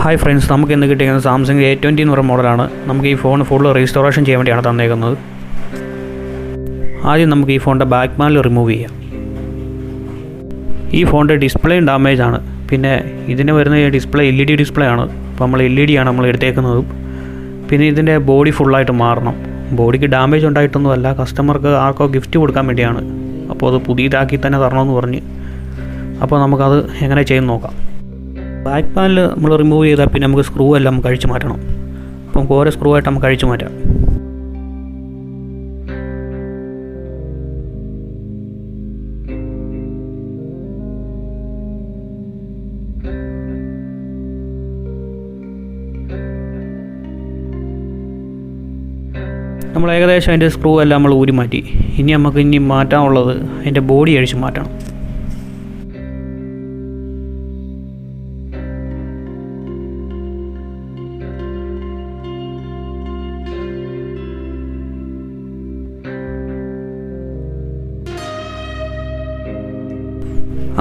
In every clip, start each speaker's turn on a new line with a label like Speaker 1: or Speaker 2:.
Speaker 1: Hi friends, നമുക്ക് ഇന്ന് കിട്ടിയിരിക്കുന്നത് സാംസങ് A20 എന്ന് പറയുന്ന മോഡലാണ്. നമുക്ക് ഈ ഫോൺ ഫുൾ റീസ്റ്റോറേഷൻ ചെയ്യാൻ വേണ്ടിയാണ് തന്നേക്കുന്നത്. ആദ്യം നമുക്ക് ഈ ഫോണിൻ്റെ ബാക്ക് പാനൽ റിമൂവ് ചെയ്യാം. ഈ ഫോണിൻ്റെ ഡിസ്പ്ലേയും ഡാമേജ് ആണ്. പിന്നെ ഇതിന് വരുന്ന ഈ ഡിസ്പ്ലേ LED ഡിസ്പ്ലേ ആണ്. അപ്പോൾ നമ്മൾ LED ആണ് നമ്മൾ എടുത്തേക്കുന്നതും. പിന്നെ ഇതിൻ്റെ ബോഡി ഫുള്ളായിട്ട് മാറണം. ബോഡിക്ക് ഡാമേജ് ഉണ്ടായിട്ടൊന്നുമല്ല, കസ്റ്റമർക്ക് ആർക്കോ ഗിഫ്റ്റ് കൊടുക്കാൻ വേണ്ടിയാണ്. അപ്പോൾ അത് പുതിയതാക്കി തന്നെ തരണമെന്ന് പറഞ്ഞ്. അപ്പോൾ നമുക്കത് എങ്ങനെ ചെയ്യുന്നു നോക്കാം. ബാക്ക് പാനൽ നമ്മൾ റിമൂവ് ചെയ്താൽ പിന്നെ നമുക്ക് സ്ക്രൂ എല്ലാം നമുക്ക് അഴിച്ചു മാറ്റണം. അപ്പം ഓരോ സ്ക്രൂ ആയിട്ട് നമുക്ക് അഴിച്ചു മാറ്റാം. നമ്മൾ ഏകദേശം അതിൻ്റെ സ്ക്രൂ എല്ലാം നമ്മൾ ഊരി മാറ്റി. ഇനി മാറ്റാനുള്ളത് അതിൻ്റെ ബോഡി അഴിച്ച് മാറ്റണം.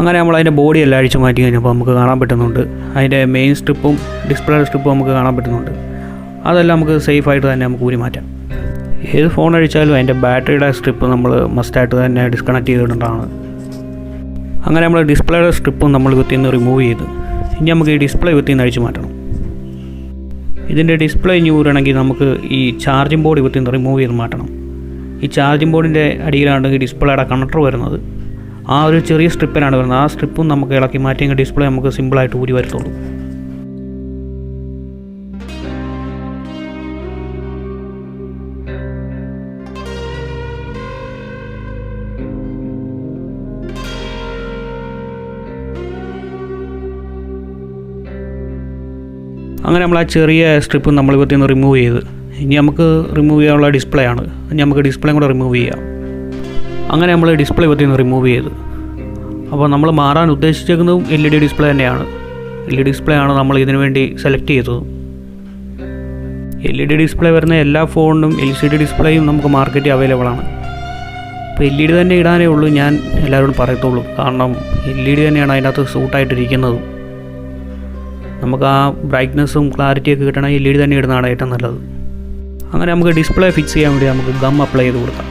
Speaker 1: അങ്ങനെ നമ്മൾ അതിൻ്റെ ബോഡി എല്ലാം അഴിച്ച് മാറ്റി കഴിഞ്ഞപ്പോൾ നമുക്ക് കാണാൻ പറ്റുന്നുണ്ട് അതിൻ്റെ മെയിൻ സ്ട്രിപ്പും ഡിസ്പ്ലേ സ്ട്രിപ്പും നമുക്ക് കാണാൻ പറ്റുന്നുണ്ട്. അതെല്ലാം നമുക്ക് സേഫായിട്ട് തന്നെ നമുക്ക് ഊരി മാറ്റാം. ഏത് ഫോൺ അഴിച്ചാലും അതിൻ്റെ ബാറ്ററിയുടെ സ്ട്രിപ്പ് നമ്മൾ മസ്റ്റായിട്ട് തന്നെ ഡിസ്കണക്ട് ചെയ്തിട്ടുണ്ടാണ്. അങ്ങനെ നമ്മൾ ഡിസ്പ്ലേയുടെ സ്ട്രിപ്പും നമ്മൾ വിത്തിന്ന് റിമൂവ് ചെയ്ത് ഇനി നമുക്ക് ഈ ഡിസ്പ്ലേ വിത്തിന്ന് അഴിച്ച് മാറ്റണം. ഇതിൻ്റെ ഡിസ്പ്ലേ ഇനി ഊരണമെങ്കിൽ നമുക്ക് ഈ ചാർജിങ് ബോർഡ് വിത്തിന്ന് റിമൂവ് ചെയ്ത് മാറ്റണം. ഈ ചാർജിങ് ബോർഡിൻ്റെ അടിയിലാണ് ഈ ഡിസ്പ്ലേയുടെ കണക്ടർ വരുന്നത്. ആ ഒരു ചെറിയ സ്ട്രിപ്പിനാണ് വരുന്നത്. ആ സ്ട്രിപ്പും നമുക്ക് ഇളക്കി മാറ്റിയെങ്കിൽ ഡിസ്പ്ലേ നമുക്ക് സിമ്പിളായിട്ട് ഊരി വരത്തുള്ളൂ. അങ്ങനെ നമ്മൾ ആ ചെറിയ സ്ട്രിപ്പ് നമ്മൾ ഇവത്തിൽ നിന്ന് റിമൂവ് ചെയ്ത് ഇനി നമുക്ക് റിമൂവ് ചെയ്യാനുള്ള ഡിസ്പ്ലേ ആണ്. ഇനി നമുക്ക് ഡിസ്പ്ലേയും കൂടെ റിമൂവ് ചെയ്യാം. അങ്ങനെ നമ്മൾ ഡിസ്പ്ലേ ഇവത്തിൽ നിന്ന് റിമൂവ് ചെയ്ത് അപ്പോൾ നമ്മൾ മാറാൻ ഉദ്ദേശിച്ചിരിക്കുന്നതും LED ഡിസ്പ്ലേ തന്നെയാണ്. LED ഡിസ്പ്ലേ ആണ് നമ്മൾ ഇതിനു വേണ്ടി സെലക്ട് ചെയ്തത്. LED ഡിസ്പ്ലേ വരുന്ന എല്ലാ ഫോണിനും LCD ഡിസ്പ്ലേയും നമുക്ക് മാർക്കറ്റിൽ അവൈലബിൾ ആണ്. അപ്പോൾ LED തന്നെ ഇടാനേ ഉള്ളൂ ഞാൻ എല്ലാവരോടും പറയത്തുള്ളൂ. കാരണം LED തന്നെയാണ് അതിനകത്ത് സൂട്ടായിട്ടിരിക്കുന്നതും. നമുക്ക് ആ ബ്രൈറ്റ്നസ്സും ക്ലാരിറ്റിയൊക്കെ കിട്ടണമെങ്കിൽ LED തന്നെ ഇടുന്നതാണ് ഏറ്റവും നല്ലത്. അങ്ങനെ നമുക്ക് ഡിസ്പ്ലേ ഫിക്സ് ചെയ്യാൻ വേണ്ടി നമുക്ക് ഗം അപ്ലൈ ചെയ്ത് കൊടുക്കാം.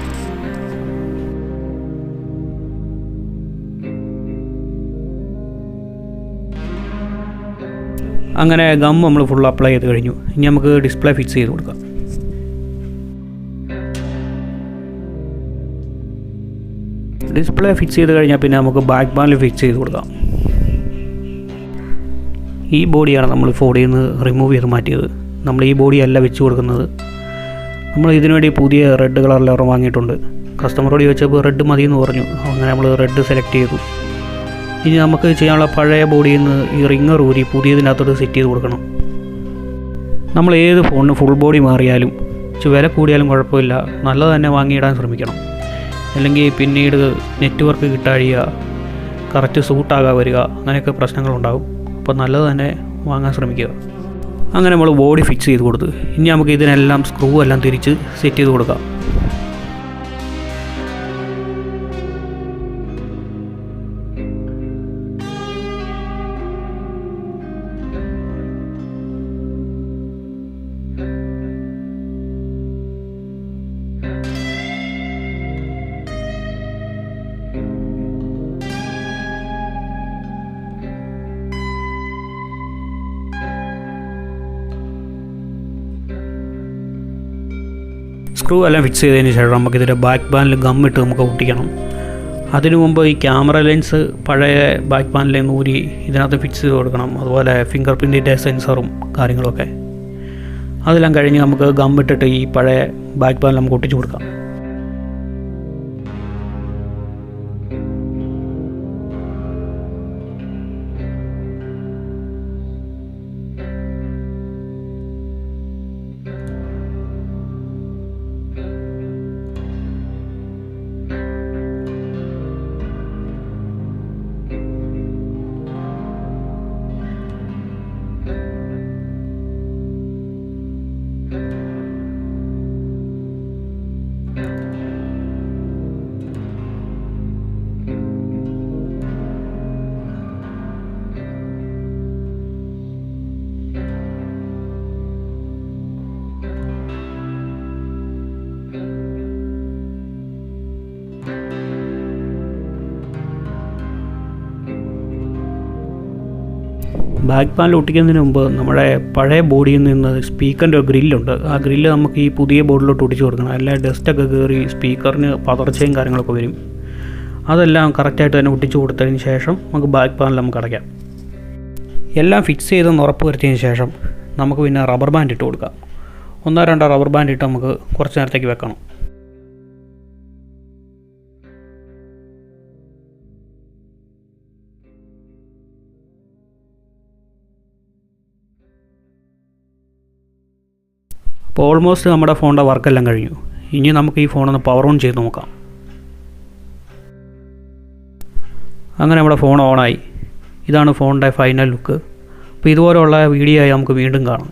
Speaker 1: അങ്ങനെ ഗം നമ്മൾ ഫുൾ അപ്ലൈ ചെയ്ത് കഴിഞ്ഞു. ഇനി നമുക്ക് ഡിസ്പ്ലേ ഫിക്സ് ചെയ്ത് കൊടുക്കാം. ഡിസ്പ്ലേ ഫിക്സ് ചെയ്ത് കഴിഞ്ഞാൽ പിന്നെ നമുക്ക് ബാക്ക് പാനൽ ഫിക്സ് ചെയ്ത് കൊടുക്കാം. ഈ ബോഡിയാണ് നമ്മൾ ഫോണിൽ നിന്ന് റിമൂവ് ചെയ്ത് മാറ്റിയത്. നമ്മൾ ഈ ബോഡിയല്ല വെച്ച് കൊടുക്കുന്നത്. നമ്മൾ ഇതിനു വേണ്ടി പുതിയ റെഡ് കളറിൽ വാങ്ങിയിട്ടുണ്ട്. കസ്റ്റമറോട് ചോദിച്ചപ്പോൾ റെഡ് മതി എന്ന് പറഞ്ഞു. അങ്ങനെ നമ്മൾ റെഡ് സെലക്ട് ചെയ്തു. ഇനി നമുക്ക് ചെയ്യാനുള്ള പഴയ ബോഡിയിൽ നിന്ന് ഈ റിങ്ങർ ഊരി പുതിയതിനകത്തോട്ട് സെറ്റ് ചെയ്ത് കൊടുക്കണം. നമ്മൾ ഏത് ഫോണിന് ഫുൾ ബോഡി മാറിയാലും വില കൂടിയാലും കുഴപ്പമില്ല, നല്ലത് തന്നെ വാങ്ങിയിടാൻ ശ്രമിക്കണം. അല്ലെങ്കിൽ പിന്നീട് നെറ്റ്വർക്ക് കിട്ടാഴിയുക, കറക്റ്റ് സൂട്ടാകാൻ വരിക, അങ്ങനെയൊക്കെ പ്രശ്നങ്ങളുണ്ടാകും. അപ്പോൾ നല്ലത് തന്നെ വാങ്ങാൻ ശ്രമിക്കുക. അങ്ങനെ നമ്മൾ ബോഡി ഫിക്സ് ചെയ്ത് കൊടുത്ത് ഇനി നമുക്ക് ഇതിനെല്ലാം സ്ക്രൂ എല്ലാം തിരിച്ച് സെറ്റ് ചെയ്ത് കൊടുക്കാം. സ്ക്രൂ എല്ലാം ഫിക്സ് ചെയ്തതിന് ശേഷം നമുക്കിതിൻ്റെ ബാക്ക് പാനൽ ഗമ്മിട്ട് നമുക്ക് ഒട്ടിക്കണം. അതിനു മുമ്പ് ഈ ക്യാമറ ലെൻസ് പഴയ ബാക്ക് പാനലിൽ നിന്ന് ഊരി ഇതിനകത്ത് ഫിക്സ് ചെയ്ത് കൊടുക്കണം. അതുപോലെ ഫിംഗർ പ്രിൻറ്റിൻ്റെ സെൻസറും കാര്യങ്ങളൊക്കെ. അതെല്ലാം കഴിഞ്ഞ് നമുക്ക് ഗമ്മിട്ടിട്ട് ഈ പഴയ ബാക്ക് പാനൽ നമുക്ക് ഒട്ടിച്ച് കൊടുക്കാം. ബാക്ക് പാനൽ ഒട്ടിക്കുന്നതിന് മുമ്പ് നമ്മുടെ പഴയ ബോഡിയിൽ നിന്ന് സ്പീക്കറിൻ്റെ ഒരു ഗ്രില്ലുണ്ട്. ആ ഗ്രില്ല് നമുക്ക് ഈ പുതിയ ബോർഡിലോട്ട് ഒട്ടിച്ച് കൊടുക്കണം. അല്ല ഡസ്റ്റൊക്കെ കയറി സ്പീക്കറിന് പതർച്ചയും കാര്യങ്ങളൊക്കെ വരും. അതെല്ലാം കറക്റ്റായിട്ട് തന്നെ ഒട്ടിച്ച് കൊടുത്തതിന് ശേഷം നമുക്ക് ബാക്ക് പാനൽ നമുക്ക് അടയ്ക്കാം. എല്ലാം ഫിക്സ് ചെയ്തെന്ന് ഉറപ്പ് വരുത്തിയതിന് ശേഷം നമുക്ക് പിന്നെ റബ്ബർ ബാൻഡ് ഇട്ട് കൊടുക്കാം. 1-2 റബ്ബർ ബാൻഡ് ഇട്ട് നമുക്ക് കുറച്ച് നേരത്തേക്ക് വെക്കണം. അപ്പോൾ ഓൾമോസ്റ്റ് നമ്മുടെ ഫോണിൻ്റെ വർക്കെല്ലാം കഴിഞ്ഞു. ഇനി നമുക്ക് ഈ ഫോണൊന്ന് പവർ ഓൺ ചെയ്ത് നോക്കാം. അങ്ങനെ നമ്മുടെ ഫോൺ ഓണായി. ഇതാണ് ഫോണിൻ്റെ ഫൈനൽ ലുക്ക്. അപ്പോൾ ഇതുപോലെയുള്ള വീഡിയോ ആയി നമുക്ക് വീണ്ടും കാണാം.